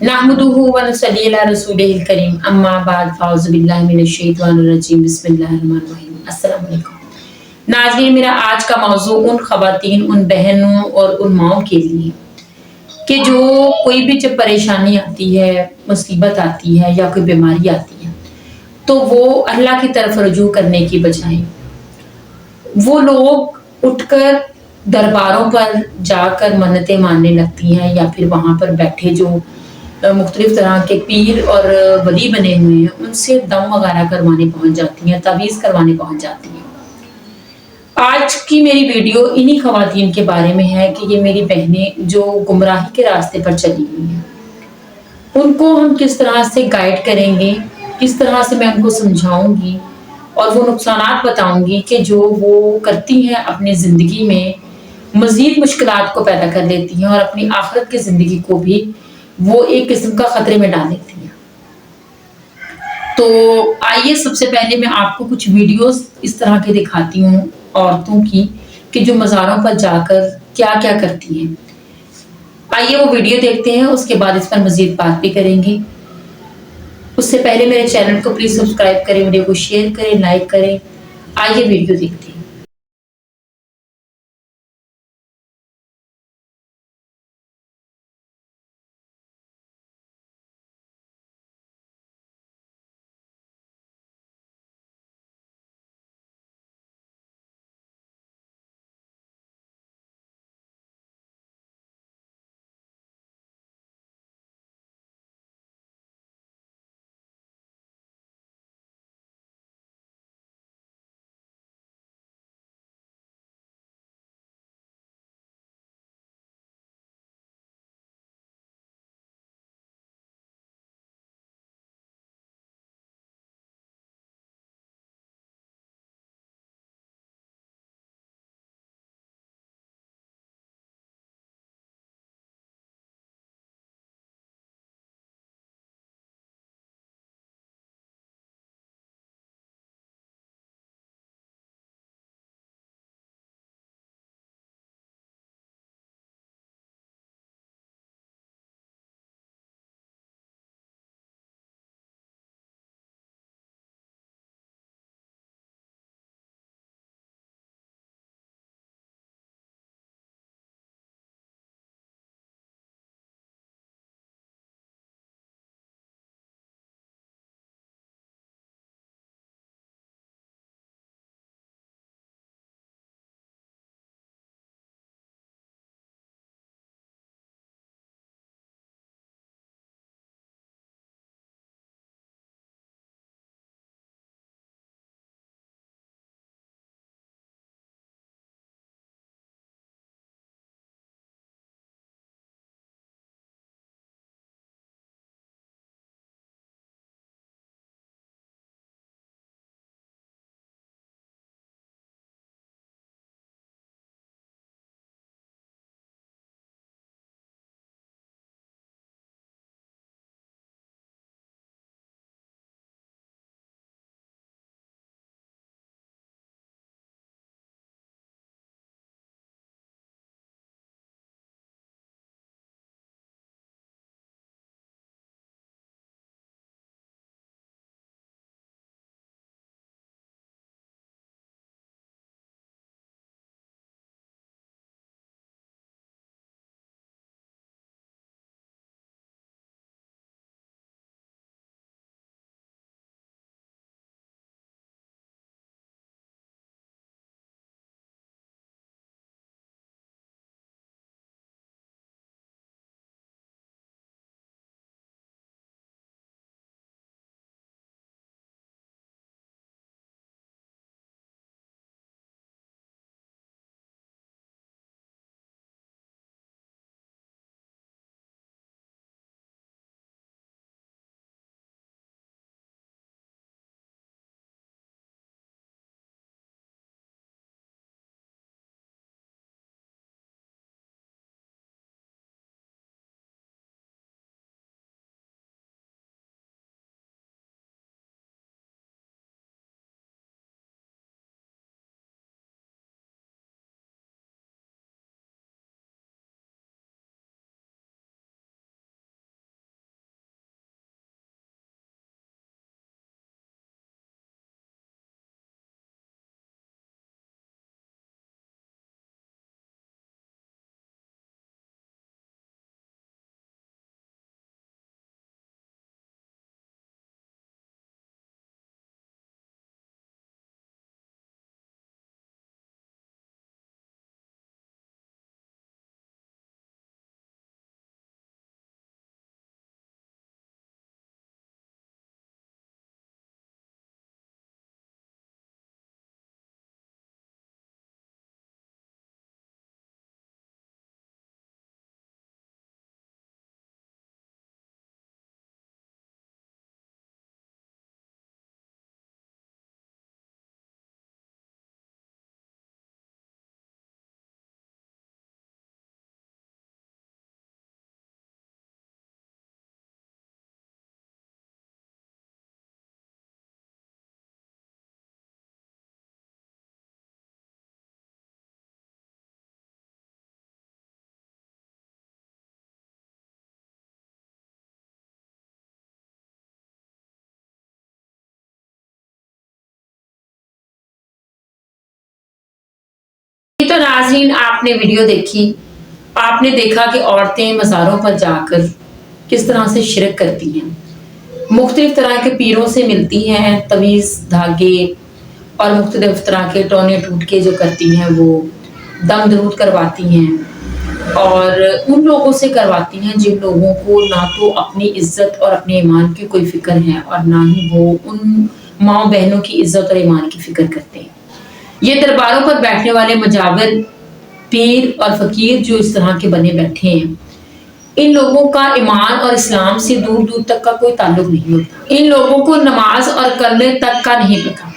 नहमदुहु व नसल्ली अला रसूलिहिल करीम अम्मा बाद फ़ाउज़ु बिल्लाहि मिनश शैतानिर रजीम बिस्मिल्लाहिर रहमानिर रहीम अस्सलाम वालेकुम। नाज़रीन, मेरा आज का मौज़ू उन ख़वातीन, उन बहनों और उन माँओं के लिए कि जो कोई भी जब परेशानी आती है, मुसीबत आती है या कोई बीमारी आती है, तो वो अल्लाह की तरफ रुजू करने की बजाय वो लोग उठकर दरबारों पर जाकर मन्नतें मानने लगती हैं, या फिर वहाँ पर बैठे जो मुख्तलिफ तरह के पीर और वली बने हुए हैं, उनसे दम वगैरह करवाने पहुँच जाती हैं, तावीज़ करवाने पहुँच जाती हैं। आज की मेरी वीडियो इन्हीं ख़वातीन के बारे में है कि ये मेरी बहनें जो गुमराही के रास्ते पर चली हुई हैं, उनको हम किस तरह से गाइड करेंगे, किस तरह से मैं उनको समझाऊँगी और वो नुकसानात बताऊँगी कि जो वो करती हैं अपनी ज़िंदगी में, मज़ीद मुश्किलात को पैदा कर लेती हैं और अपनी आखिरत की ज़िंदगी को भी वो एक किस्म का खतरे में डाल देती हैं। तो आइए सबसे पहले मैं आपको कुछ वीडियोस इस तरह के दिखाती हूँ औरतों की कि जो मज़ारों पर जाकर क्या-क्या करती हैं। आइए वो वीडियो देखते हैं, उसके बाद इस पर मज़ीद बात भी करेंगे। उससे पहले मेरे चैनल को प्लीज़ सब्सक्राइब करें, वीडियो को शेयर करें, लाइक करें। आइए वीडियो देखते हैं। नाज़रीन, आपने वीडियो देखी, आपने देखा कि औरतें मज़ारों पर जाकर किस तरह से शिरक करती हैं, मुख्तलिफ तरह के पीरों से मिलती हैं, तवीज़ धागे और मुख्तलिफ तरह के टोने टूटके जो करती हैं, वो दम दरूद करवाती हैं और उन लोगों से करवाती हैं जिन लोगों को ना तो अपनी इज़्ज़त और अपने ईमान की कोई फ़िक्र है और ना ही वो उन माँ बहनों की इज़्ज़त और ईमान की फ़िक्र करते हैं। ये दरबारों पर बैठने वाले मजावर, पीर और फ़कीर जो इस तरह के बने बैठे हैं, इन लोगों का ईमान और इस्लाम से दूर दूर तक का कोई ताल्लुक नहीं होता। इन लोगों को नमाज और कलमे तक का नहीं पता।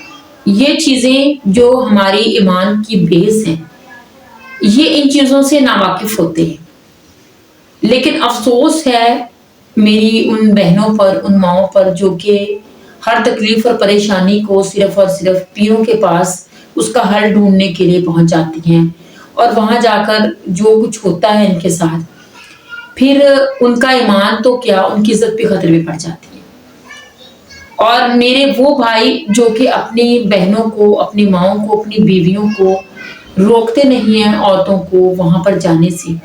ये चीज़ें जो हमारी ईमान की बेस हैं, ये इन चीज़ों से नावाकिफ होते हैं। लेकिन अफसोस है मेरी उन बहनों पर, उन माओं पर जो कि हर तकलीफ और परेशानी को सिर्फ और सिर्फ पीरों के पास उसका हल ढूंढने के लिए पहुंच जाती हैं और वहां जाकर जो कुछ होता है इनके साथ, फिर उनका ईमान तो क्या, उनकी इज्जत भी खतरे में पड़ जाती है। और मेरे वो भाई जो कि अपनी बहनों को, अपनी माओं को, अपनी बीवियों को रोकते नहीं हैं औरतों को वहां पर जाने से,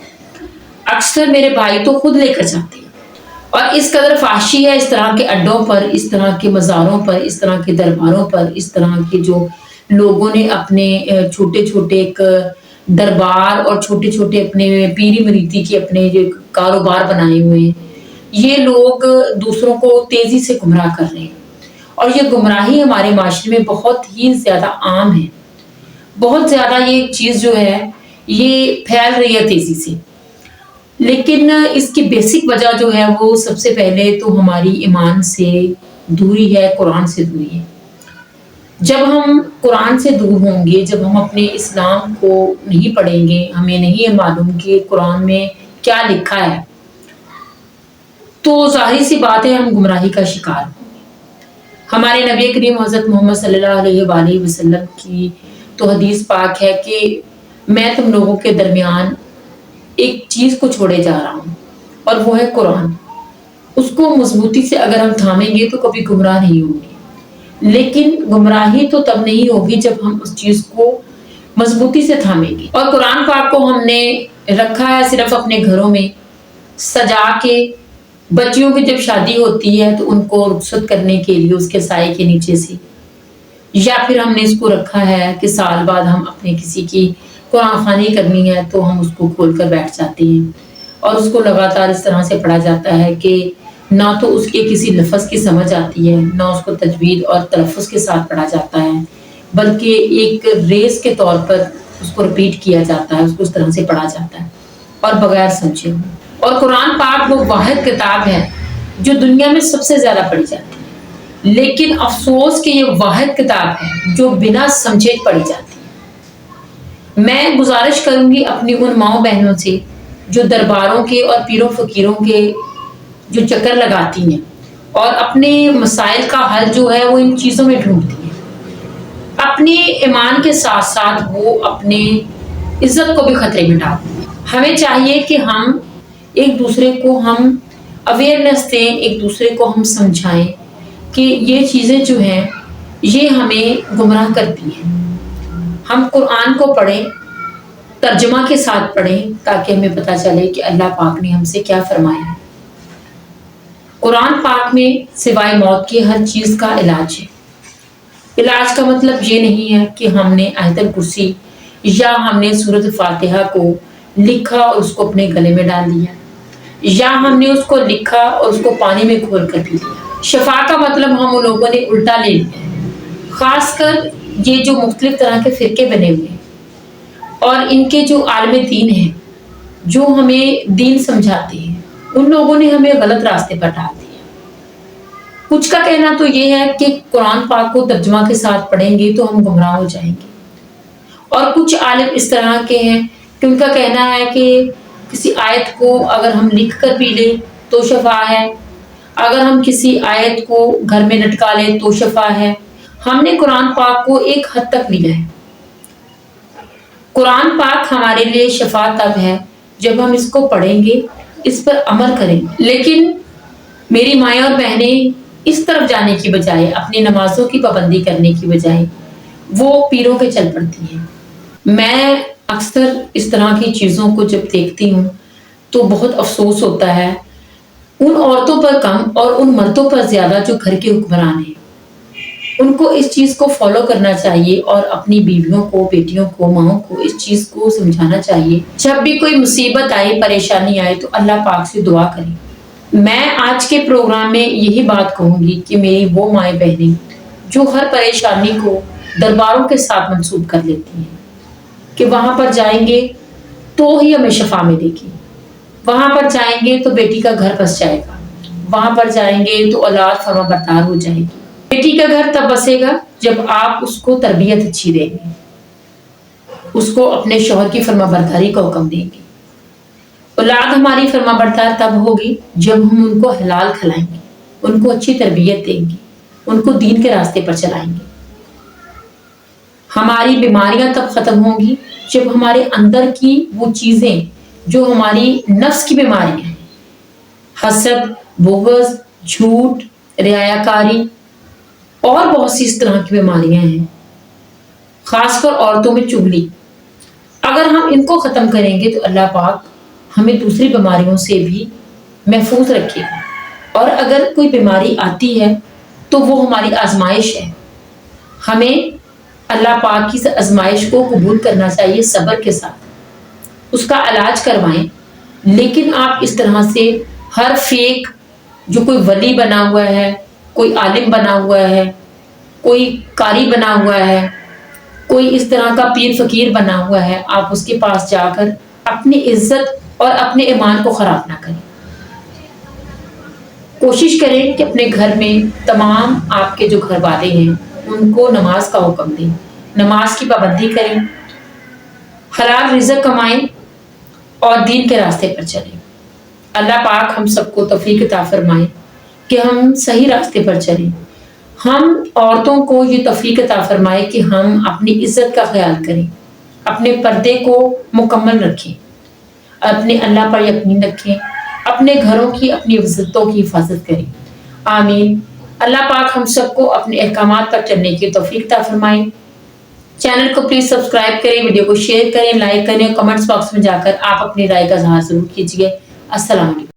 अक्सर मेरे भाई तो खुद लेकर जाते हैं। और इस कदर फाशी है इस तरह के अड्डों पर, इस तरह के मज़ारों पर, इस तरह के दरबारों पर, इस तरह के जो लोगों ने अपने छोटे छोटे एक दरबार और छोटे छोटे अपने पीरी मुरीदी के अपने जो कारोबार बनाए हुए हैं, ये लोग दूसरों को तेजी से गुमराह कर रहे हैं। और ये गुमराही हमारे माशरे में बहुत ही ज्यादा आम है, बहुत ज्यादा ये चीज जो है ये फैल रही है तेजी से। लेकिन इसकी बेसिक वजह जो है वो सबसे पहले तो हमारी ईमान से दूरी है, कुरान से दूरी है। जब हम कुरान से दूर होंगे, जब हम अपने इस्लाम को नहीं पढ़ेंगे, हमें नहीं है मालूम कि कुरान में क्या लिखा है, तो जाहिर सी बात है हम गुमराही का शिकार होंगे। हमारे नबी करीम हज़रत मोहम्मद सल्लल्लाहु अलैहि वसल्लम की तो हदीस पाक है कि मैं तुम लोगों के दरमियान एक चीज को छोड़े जा रहा हूँ और वो है कुरान। उसको मजबूती से अगर हम थामेंगे तो कभी गुमराह नहीं होंगे। लेकिन गुमराही तो तब नहीं होगी जब हम उस चीज को मजबूती से थामेंगे। और कुरान पाक को हमने रखा है सिर्फ अपने घरों में सजा के, बच्चियों की जब शादी होती है तो उनको रुखसत करने के लिए उसके साए के नीचे से, या फिर हमने इसको रखा है कि साल बाद हम अपने किसी की कुरान खानी करनी है तो हम उसको खोल कर बैठ जाते हैं और उसको लगातार इस तरह से पढ़ा जाता है कि ना तो उसके किसी लफ्ज़ की समझ आती है, ना उसको तजवीद और तलफ़ुज़ के साथ पढ़ा जाता है, बल्कि एक रेस के तौर पर उसको रिपीट किया जाता है, उसको उस तरह से पढ़ा जाता है और बगैर समझे हुए। और कुरान पाक वो वाहिद किताब है जो दुनिया में सबसे ज़्यादा पढ़ी जाती है, लेकिन अफसोस कि ये वाहिद किताब है जो बिना समझे पढ़ी जाती है। मैं गुजारिश करूंगी अपनी उन माओ बहनों से जो दरबारों के और पीरों फकीरों के जो चक्कर लगाती हैं और अपने मसाइल का हल जो है वो इन चीज़ों में ढूंढती हैं, अपने ईमान के साथ साथ वो अपने इज्जत को भी खतरे में डालती हैं। हमें चाहिए कि हम एक दूसरे को हम अवेयरनेस दें, एक दूसरे को हम समझाएं कि ये चीज़ें जो हैं ये हमें गुमराह करती हैं। हम कुरान को पढ़ें, तर्जुमा के साथ पढ़ें ताकि हमें पता चले कि अल्लाह पाक ने हमसे क्या फरमाया है। कुरान पाक में सिवाय मौत की हर चीज़ का इलाज है। इलाज का मतलब ये नहीं है कि हमने आयतल कुर्सी या हमने सूरत फातिहा को लिखा और उसको अपने गले में डाल दिया, या हमने उसको लिखा और उसको पानी में घोल कर पी लिया। शफा का मतलब हम उन लोगों ने उल्टा ले लिया। खासकर ये जो मुख्तलिफ तरह के फ़िरके बने हुए हैं और इनके जो आलिम दीन हैं जो हमें दीन समझाते हैं, उन लोगों ने हमें गलत रास्ते पर डाल दिया। कुछ का कहना तो ये है कि कुरान पाक को तर्जुमा के साथ पढ़ेंगे तो हम गुमराह हो जाएंगे, और कुछ आलिम इस तरह के हैं कि उनका कहना है कि किसी आयत को अगर हम लिख कर पी लें तो शफा है, अगर हम किसी आयत को घर में लटका लें तो शफा है। हमने कुरान पाक को एक हद तक लिया है। कुरान पाक हमारे लिए शफा तब है जब हम इसको पढ़ेंगे, इस पर अमल करेंगे। लेकिन मेरी माएँ और बहनें इस तरफ जाने की बजाय, अपनी नमाजों की पाबंदी करने की बजाय वो पीरों के चल पड़ती हैं। मैं अक्सर इस तरह की चीज़ों को जब देखती हूँ तो बहुत अफसोस होता है उन औरतों पर कम और उन मर्दों पर ज़्यादा जो घर के हुक्मरान हैं। उनको इस चीज़ को फॉलो करना चाहिए और अपनी बीवियों को, बेटियों को, माँओं को इस चीज़ को समझाना चाहिए। जब भी कोई मुसीबत आए, परेशानी आए तो अल्लाह पाक से दुआ करें। मैं आज के प्रोग्राम में यही बात कहूँगी कि मेरी वो माएँ बहनें जो हर परेशानी को दरबारों के साथ मंसूब कर लेती हैं कि वहाँ पर जाएंगे तो ही हमें शफा मिलेगी, वहाँ पर जाएंगे तो बेटी का घर बस जाएगा, वहाँ पर जाएंगे तो औलाद फर्माबरदार हो जाएगी। बेटी का घर तब बसेगा जब आप उसको तरबियत अच्छी देंगे, उसको अपने शौहर की फर्माबरदारी का हुक्म देंगे। औलाद हमारी फर्माबरदार तब होगी जब हम उनको हलाल खिलाएंगे, उनको अच्छी तरबियत देंगे, उनको दीन के रास्ते पर चलाएंगे। हमारी बीमारियां तब खत्म होंगी जब हमारे अंदर की वो चीजें जो हमारी नफ्स की बीमारियां हैं, हसद, बुग़्ज़, झूठ, रियायाकारी और बहुत सी इस तरह की बीमारियां हैं, खासकर औरतों में चुगली, अगर हम इनको ख़त्म करेंगे तो अल्लाह पाक हमें दूसरी बीमारियों से भी महफूज रखेगा। और अगर कोई बीमारी आती है तो वो हमारी आजमाइश है, हमें अल्लाह पाक की आजमाइश को कबूल करना चाहिए सब्र के साथ, उसका इलाज करवाएं। लेकिन आप इस तरह से हर फेक जो कोई वली बना हुआ है, कोई आलिम बना हुआ है, कोई कारी बना हुआ है, कोई इस तरह का पीर फकीर बना हुआ है, आप उसके पास जाकर अपनी इज्जत और अपने ईमान को खराब ना करें। कोशिश करें कि अपने घर में तमाम आपके जो घर वाले हैं उनको नमाज का हुक्म दें, नमाज की पाबंदी करें, हलाल रिज़्क कमाएं और दीन के रास्ते पर चलें। अल्लाह पाक हम सबको तौफीक अता फरमाए कि हम सही रास्ते पर चलें। हम औरतों को ये तौफीक अता फरमाए कि हम अपनी इज्जत का ख्याल करें, अपने पर्दे को मुकम्मल रखें, अपने अल्लाह पर यकीन रखें, अपने घरों की, अपनी इज्जतों की हिफाजत करें। आमीन। अल्लाह पाक हम सबको अपने अहकामात पर चलने की तौफीक अता फरमाए। चैनल को प्लीज सब्सक्राइब करें, वीडियो को शेयर करें, लाइक करें, कमेंट्स बॉक्स में जाकर आप अपनी राय का इज़हार जरूर कीजिए। अस्सलाम वालेकुम।